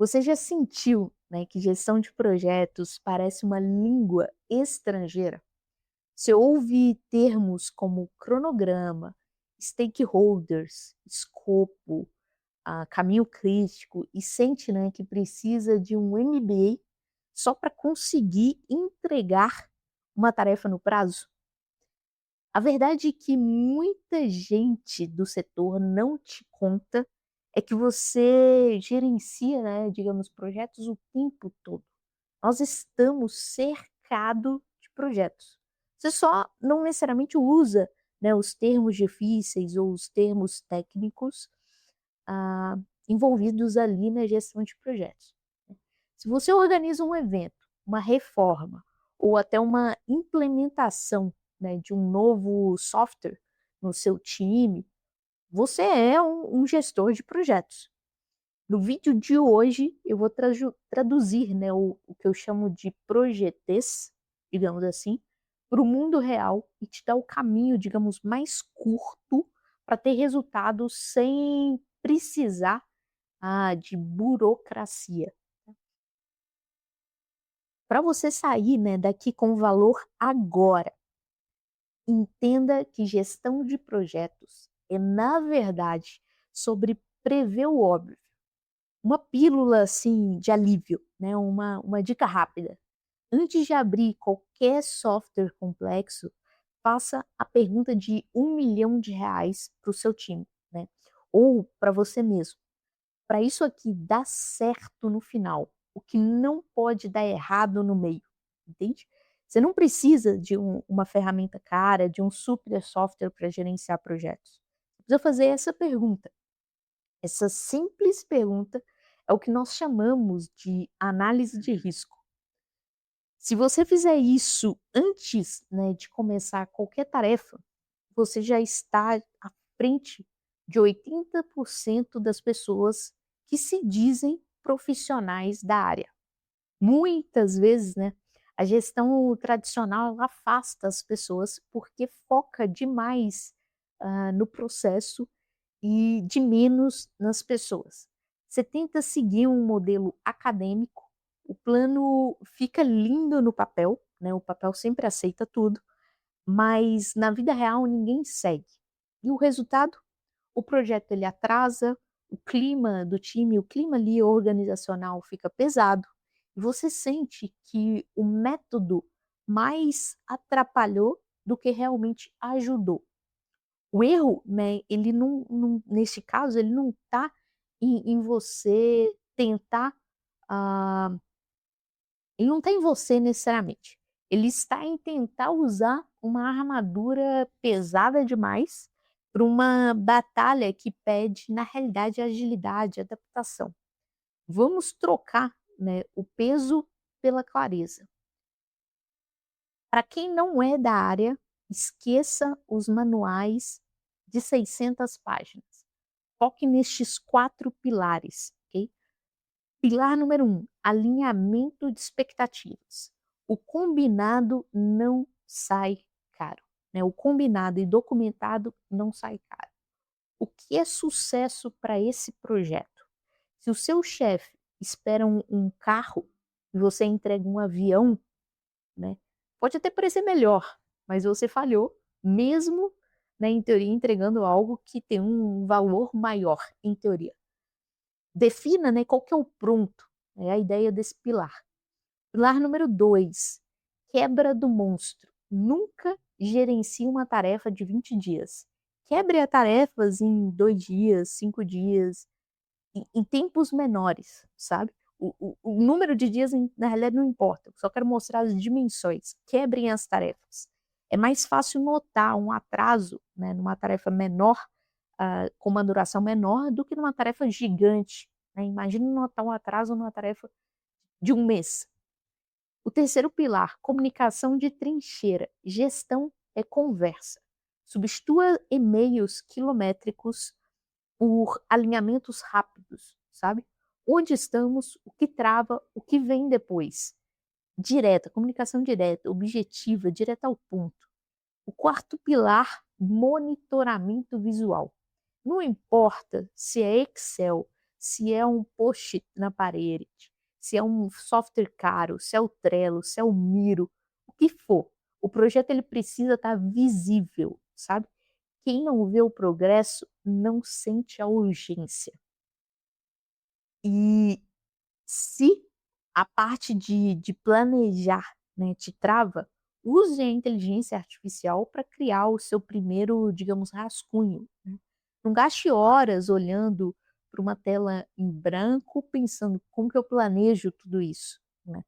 Você já sentiu, né, que gestão de projetos parece uma língua estrangeira? Você ouve termos como cronograma, stakeholders, escopo, caminho crítico e sente, né, que precisa de um MBA só para conseguir entregar uma tarefa no prazo? A verdade é que muita gente do setor não te conta é que você gerencia, né, digamos, projetos o tempo todo. Nós estamos cercado de projetos. Você só não necessariamente usa, né, os termos difíceis ou os termos técnicos, ah, envolvidos ali na gestão de projetos. Se você organiza um evento, uma reforma ou até uma implementação, né, de um novo software no seu time, você é um gestor de projetos. No vídeo de hoje, eu vou traduzir, né, o que eu chamo de projetês, digamos assim, para o mundo real e te dar o caminho, digamos, mais curto para ter resultados sem precisar de burocracia. Para você sair, né, daqui com valor agora, entenda que gestão de projetos é, na verdade, sobre prever o óbvio. Uma pílula, assim, de alívio, né, uma dica rápida. Antes de abrir qualquer software complexo, faça a pergunta de R$ 1 milhão para o seu time, né, ou para você mesmo. Para isso aqui dar certo no final, o que não pode dar errado no meio, entende? Você não precisa de uma ferramenta cara, de um super software para gerenciar projetos. Você precisa fazer essa pergunta. Essa simples pergunta é o que nós chamamos de análise de risco. Se você fizer isso antes, né, de começar qualquer tarefa, você já está à frente de 80% das pessoas que se dizem profissionais da área. Muitas vezes, né, a gestão tradicional ela afasta as pessoas porque foca demais no processo e de menos nas pessoas. Você tenta seguir um modelo acadêmico, o plano fica lindo no papel, né, o papel sempre aceita tudo, mas na vida real ninguém segue. E o resultado? O projeto ele atrasa, o clima do time, o clima ali organizacional fica pesado, e você sente que o método mais atrapalhou do que realmente ajudou. O erro, né, ele não neste caso, ele não está em você tentar, ah, ele não está em você necessariamente. Ele está em tentar usar uma armadura pesada demais para uma batalha que pede, na realidade, agilidade, adaptação. Vamos trocar, né, o peso pela clareza. Para quem não é da área, esqueça os manuais de 600 páginas. Foque nestes 4 pilares, ok? Pilar número 1, alinhamento de expectativas. O combinado não sai caro, né, o combinado e documentado não sai caro. O que é sucesso para esse projeto? Se o seu chefe espera um carro e você entrega um avião, né, pode até parecer melhor, mas você falhou, mesmo, né, em teoria entregando algo que tem um valor maior, em teoria. Defina, né, qual que é o pronto, é a ideia desse pilar. Pilar número 2, quebra do monstro. Nunca gerencie uma tarefa de 20 dias. Quebre a tarefas em 2 dias, 5 dias, em tempos menores, sabe. O número de dias na realidade não importa, eu só quero mostrar as dimensões. Quebrem as tarefas. É mais fácil notar um atraso, né, numa tarefa menor, com uma duração menor, do que numa tarefa gigante, né. Imagina notar um atraso numa tarefa de 1 mês. O terceiro pilar, comunicação de trincheira. Gestão é conversa. Substitua e-mails quilométricos por alinhamentos rápidos, sabe? Onde estamos, o que trava, o que vem depois. Direta, comunicação direta, objetiva, direta ao ponto. O quarto pilar, monitoramento visual. Não importa se é Excel, se é um post na parede, se é um software caro, se é o Trello, se é o Miro, o que for. O projeto ele precisa estar visível, sabe? Quem não vê o progresso não sente a urgência. E se a parte de planejar, né, te trava, use a inteligência artificial para criar o seu primeiro, digamos, rascunho, né. Não gaste horas olhando para uma tela em branco pensando: "Como que eu planejo tudo isso?", né.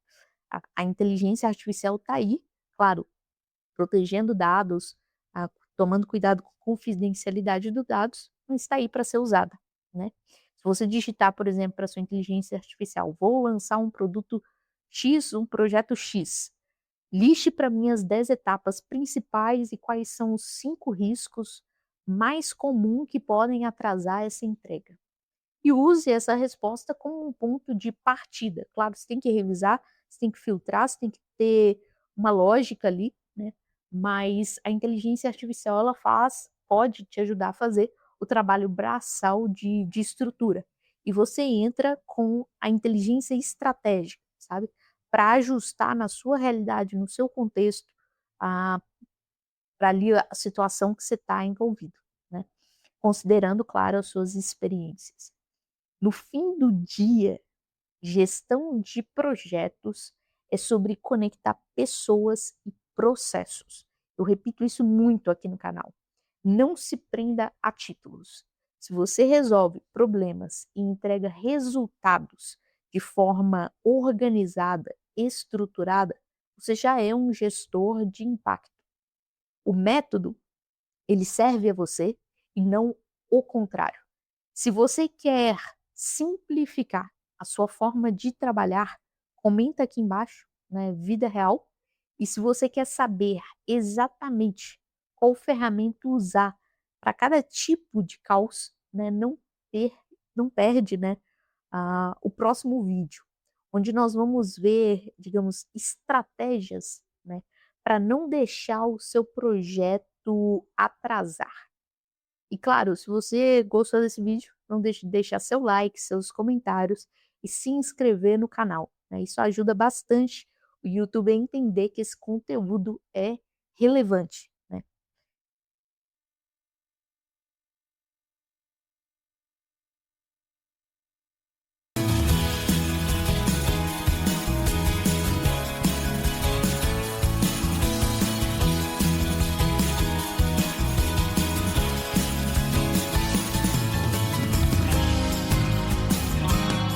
A inteligência artificial está aí, claro, protegendo dados, tomando cuidado com a confidencialidade dos dados, mas está aí para ser usada, né. Se você digitar, por exemplo, para sua inteligência artificial: "Vou lançar um produto X, um projeto X. Liste para mim as 10 etapas principais e quais são os 5 riscos mais comum que podem atrasar essa entrega". E use essa resposta como um ponto de partida. Claro, você tem que revisar, você tem que filtrar, você tem que ter uma lógica ali, né, mas a inteligência artificial ela pode te ajudar a fazer o trabalho braçal de estrutura. E você entra com a inteligência estratégica, sabe, para ajustar na sua realidade, no seu contexto, a pra ali a situação que você está envolvido, né, considerando, claro, as suas experiências. No fim do dia, gestão de projetos é sobre conectar pessoas e processos. Eu repito isso muito aqui no canal. Não se prenda a títulos. Se você resolve problemas e entrega resultados de forma organizada, estruturada, você já é um gestor de impacto. O método, ele serve a você e não o contrário. Se você quer simplificar a sua forma de trabalhar, comenta aqui embaixo, né, vida real. E se você quer saber exatamente qual ferramenta usar para cada tipo de caos, né, ter, não perde, né, o próximo vídeo, onde nós vamos ver, digamos, estratégias, né, para não deixar o seu projeto atrasar. E claro, se você gostou desse vídeo, não deixe de deixar seu like, seus comentários e se inscrever no canal, né. Isso ajuda bastante o YouTube a entender que esse conteúdo é relevante.